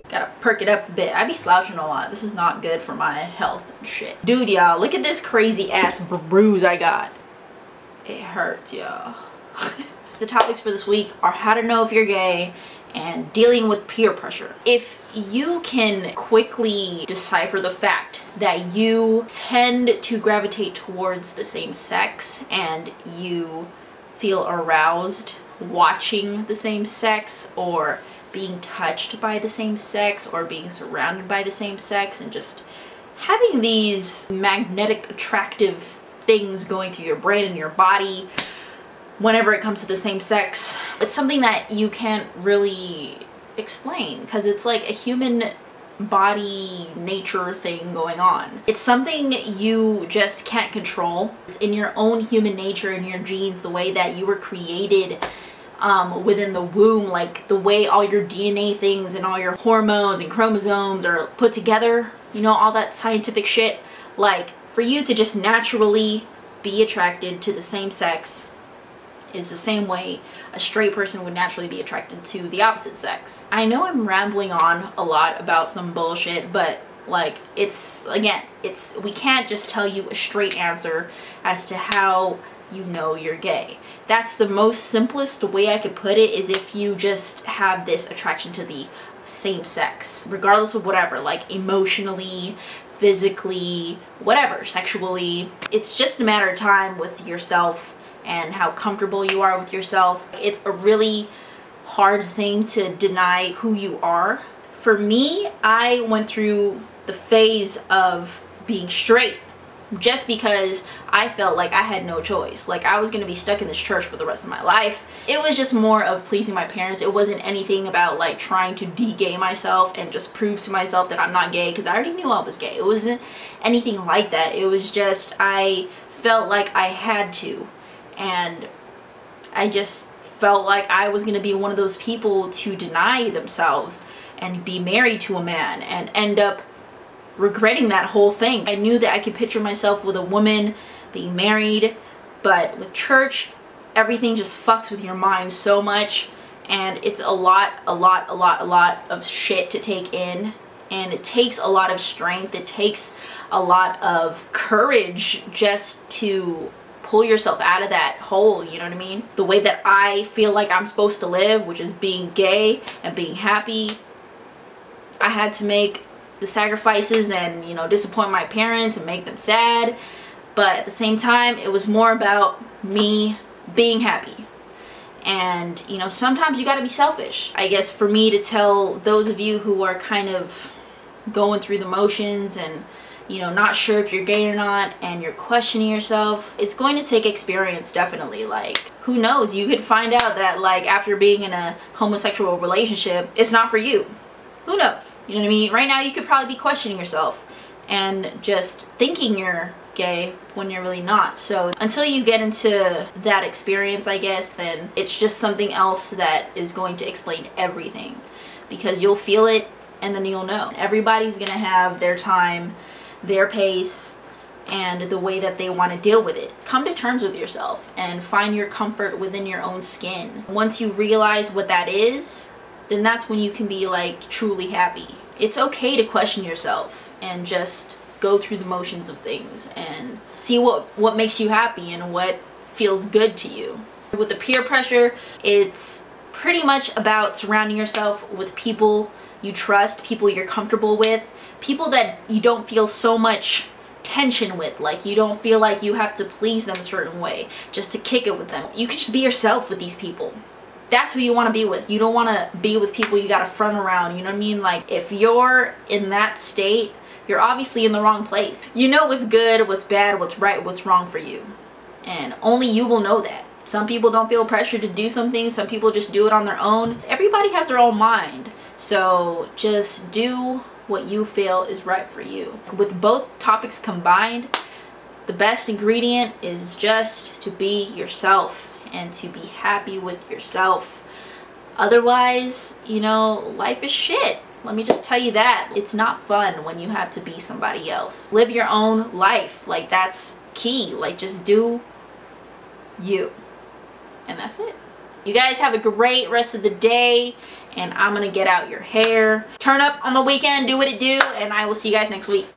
Gotta perk it up a bit. I be slouching a lot. This is not good for my health and shit. Dude, y'all, look at this crazy ass bruise I got. It hurts, y'all. The topics for this week are how to know if you're gay and dealing with peer pressure. If you can quickly decipher the fact that you tend to gravitate towards the same sex and you feel aroused watching the same sex or being touched by the same sex or being surrounded by the same sex and just having these magnetic attractive things going through your brain and your body whenever it comes to the same sex, it's something that you can't really explain because it's like a human body nature thing going on. It's something you just can't control. It's in your own human nature and your genes, the way that you were created within the womb, like the way all your DNA things and all your hormones and chromosomes are put together, you know, all that scientific shit. Like, for you to just naturally be attracted to the same sex is the same way a straight person would naturally be attracted to the opposite sex. I know I'm rambling on a lot about some bullshit, but like, it's, again, we can't just tell you a straight answer as to how you know you're gay. That's the most simplest way I could put it, is if you just have this attraction to the same sex, regardless of whatever, like emotionally, physically, whatever, sexually. It's just a matter of time with yourself and how comfortable you are with yourself. It's a really hard thing to deny who you are. For me, I went through the phase of being straight just because I felt like I had no choice. Like, I was gonna be stuck in this church for the rest of my life. It was just more of pleasing my parents. It wasn't anything about like trying to de-gay myself and just prove to myself that I'm not gay, because I already knew I was gay. It wasn't anything like that. It was just I felt like I had to, and I just felt like I was gonna be one of those people to deny themselves and be married to a man and end up regretting that whole thing. I knew that I could picture myself with a woman being married, but with church, everything just fucks with your mind so much, and it's a lot of shit to take in, and it takes a lot of strength. It takes a lot of courage just to pull yourself out of that hole, you know what I mean? The way that I feel like I'm supposed to live, which is being gay and being happy, I had to make the sacrifices and, you know, disappoint my parents and make them sad. But at the same time, it was more about me being happy. And, you know, sometimes you gotta be selfish. I guess for me to tell those of you who are kind of going through the motions and, you know, not sure if you're gay or not, and you're questioning yourself, it's going to take experience, definitely. Like, who knows, you could find out that, like, after being in a homosexual relationship, it's not for you. Who knows? You know what I mean? Right now you could probably be questioning yourself and just thinking you're gay when you're really not. So until you get into that experience, I guess, then it's just something else that is going to explain everything, because you'll feel it and then you'll know. Everybody's gonna have their time, their pace, and the way that they want to deal with it. Come to terms with yourself and find your comfort within your own skin. Once you realize what that is, then that's when you can be like truly happy. It's okay to question yourself and just go through the motions of things and see what makes you happy and what feels good to you. With the peer pressure, it's pretty much about surrounding yourself with people you trust, people you're comfortable with, people that you don't feel so much tension with. Like, you don't feel like you have to please them a certain way just to kick it with them. You can just be yourself with these people. That's who you want to be with. You don't want to be with people you got to front around, you know what I mean? Like, if you're in that state, you're obviously in the wrong place. You know what's good, what's bad, what's right, what's wrong for you. And only you will know that. Some people don't feel pressure to do something. Some people just do it on their own. Everybody has their own mind. So just do what you feel is right for you. With both topics combined, the best ingredient is just to be yourself and to be happy with yourself. Otherwise, you know, life is shit. Let me just tell you that. It's not fun when you have to be somebody else. Live your own life. Like, that's key. Like, just do you. And that's it. You guys have a great rest of the day, and I'm gonna get out your hair. Turn up on the weekend, do what it do, and I will see you guys next week.